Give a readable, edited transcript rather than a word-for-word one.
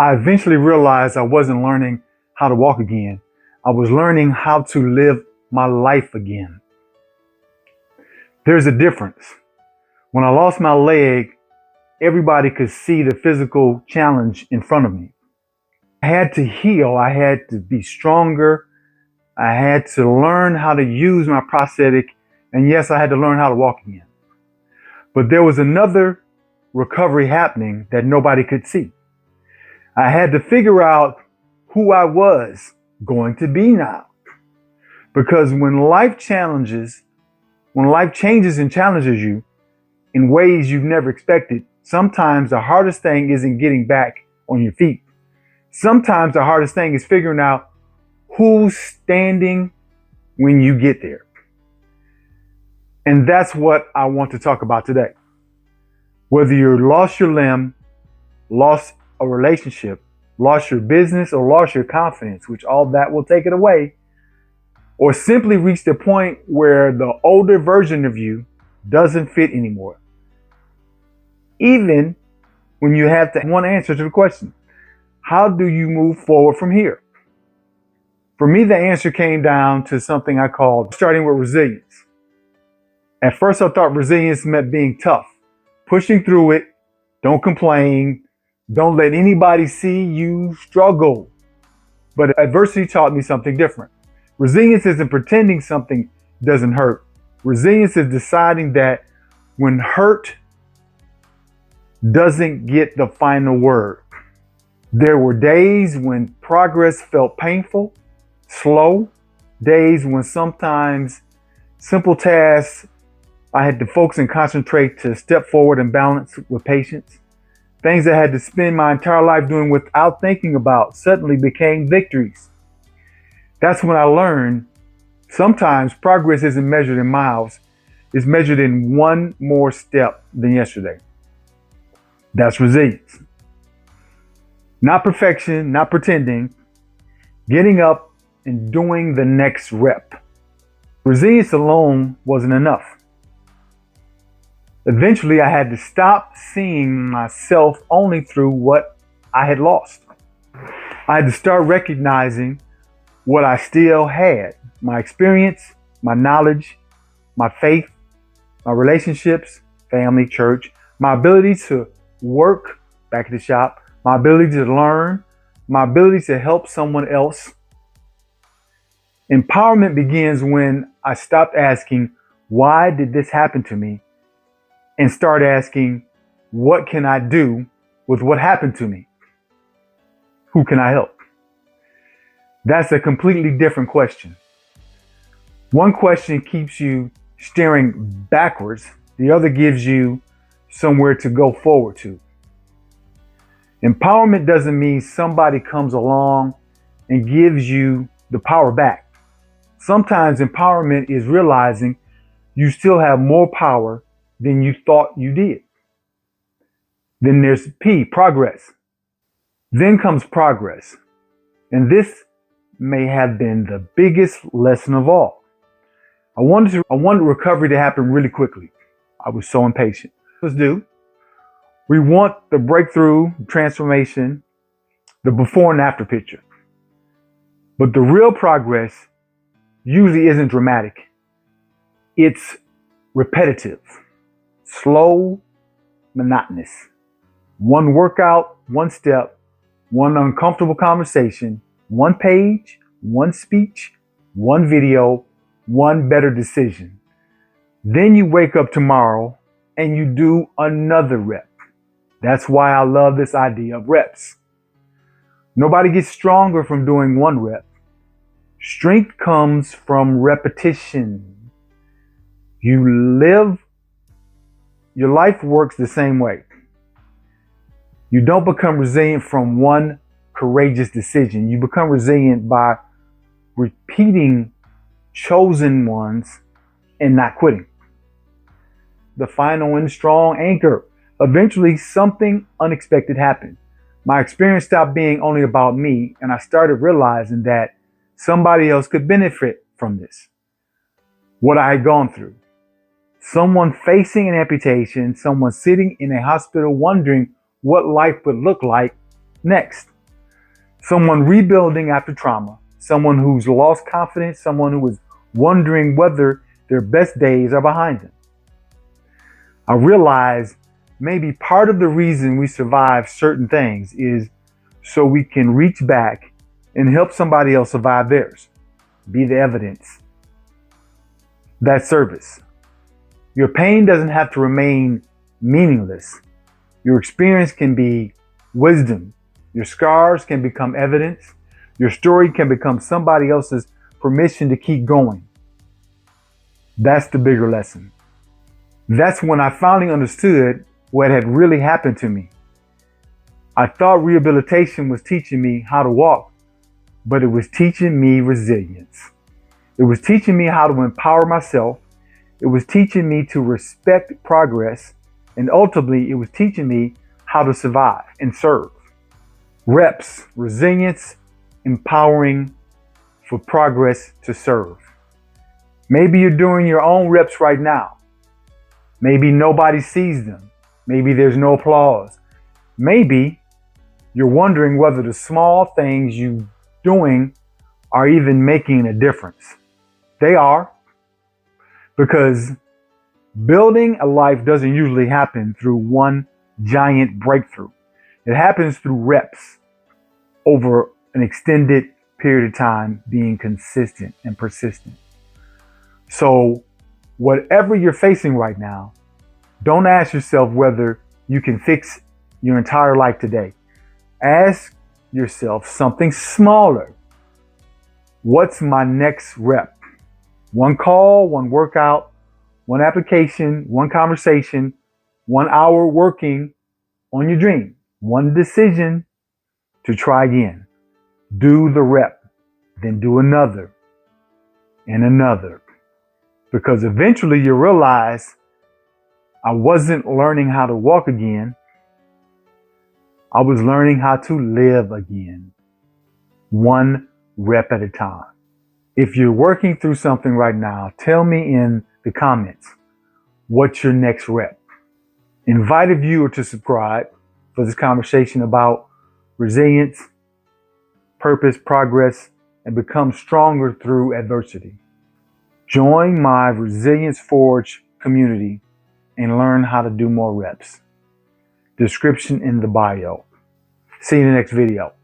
I eventually realized I wasn't learning how to walk again. I was learning how to live my life again. There's a difference. When I lost my leg, everybody could see the physical challenge in front of me. I had to heal. I had to be stronger. I had to learn how to use my prosthetic. And yes, I had to learn how to walk again. But there was another recovery happening that nobody could see. I had to figure out who I was going to be now. Because when life changes and challenges you in ways you've never expected, sometimes the hardest thing isn't getting back on your feet. Sometimes the hardest thing is figuring out who's standing when you get there. And that's what I want to talk about today. Whether you lost your limb, lost a relationship, lost your business, or lost your confidence, which all that will take it away, or simply reached the point where the older version of you doesn't fit anymore. Even when you have one answer to the question, how do you move forward from here? For me, the answer came down to something I called starting with resilience. At first, I thought resilience meant being tough, pushing through it, don't complain, don't let anybody see you struggle. But adversity taught me something different. Resilience isn't pretending something doesn't hurt. Resilience is deciding that when hurt doesn't get the final word. There were days when progress felt painful, slow, days when sometimes simple tasks I had to focus and concentrate to step forward and balance with patience. Things I had to spend my entire life doing without thinking about suddenly became victories. That's when I learned sometimes progress isn't measured in miles, it's measured in one more step than yesterday. That's resilience. Not perfection, not pretending, getting up and doing the next rep. Resilience alone wasn't enough. Eventually, I had to stop seeing myself only through what I had lost. I had to start recognizing what I still had: my experience, my knowledge, my faith, my relationships, family, church, my ability to work back at the shop, my ability to learn, my ability to help someone else. Empowerment begins when I stopped asking, why did this happen to me? And start asking, what can I do with what happened to me? Who can I help? That's a completely different question. One question keeps you staring backwards, the other gives you somewhere to go forward to. Empowerment doesn't mean somebody comes along and gives you the power back. Sometimes empowerment is realizing you still have more power than you thought you did. Then there's P, progress. Then comes progress. And this may have been the biggest lesson of all. I wanted recovery to happen really quickly. I was so impatient. Let's do. We want the breakthrough, transformation, the before and after picture. But the real progress usually isn't dramatic. It's repetitive, slow, monotonous. One workout, one step, one uncomfortable conversation, one page, one speech, one video, one better decision. Then you wake up tomorrow and you do another rep. That's why I love this idea of reps. Nobody gets stronger from doing one rep. Strength comes from repetition. Your life works the same way. You don't become resilient from one courageous decision. You become resilient by repeating chosen ones and not quitting. The final and strong anchor. Eventually, something unexpected happened. My experience stopped being only about me, and I started realizing that somebody else could benefit from this. What I had gone through. Someone facing an amputation, someone sitting in a hospital wondering what life would look like Next, someone rebuilding after trauma, someone who's lost confidence, someone who is wondering whether their best days are behind them. I realize maybe part of the reason we survive certain things is so we can reach back and help somebody else survive theirs. Be the evidence. That service. Your pain doesn't have to remain meaningless. Your experience can be wisdom. Your scars can become evidence. Your story can become somebody else's permission to keep going. That's the bigger lesson. That's when I finally understood what had really happened to me. I thought rehabilitation was teaching me how to walk, but it was teaching me resilience. It was teaching me how to empower myself. It was teaching me to respect progress. And ultimately, it was teaching me how to survive and serve. R.E.P.S, resilience, empowering for progress to serve. Maybe you're doing your own R.E.P.S right now. Maybe nobody sees them. Maybe there's no applause. Maybe you're wondering whether the small things you're doing are even making a difference. They are, because building a life doesn't usually happen through one giant breakthrough. It happens through R.E.P.S over an extended period of time, being consistent and persistent. So whatever you're facing right now, don't ask yourself whether you can fix your entire life today. Ask yourself something smaller. What's my next rep? One call, one workout, one application, one conversation, 1 hour working on your dream, one decision to try again. Do the rep, then do another and another. Because eventually you realize I wasn't learning how to walk again. I was learning how to live again. One rep at a time. If you're working through something right now, tell me in the comments, what's your next rep? Invite a viewer to subscribe for this conversation about resilience, purpose, progress, and become stronger through adversity. Join my Resilience Forge community and learn how to do more reps. Description in the bio. See you in the next video.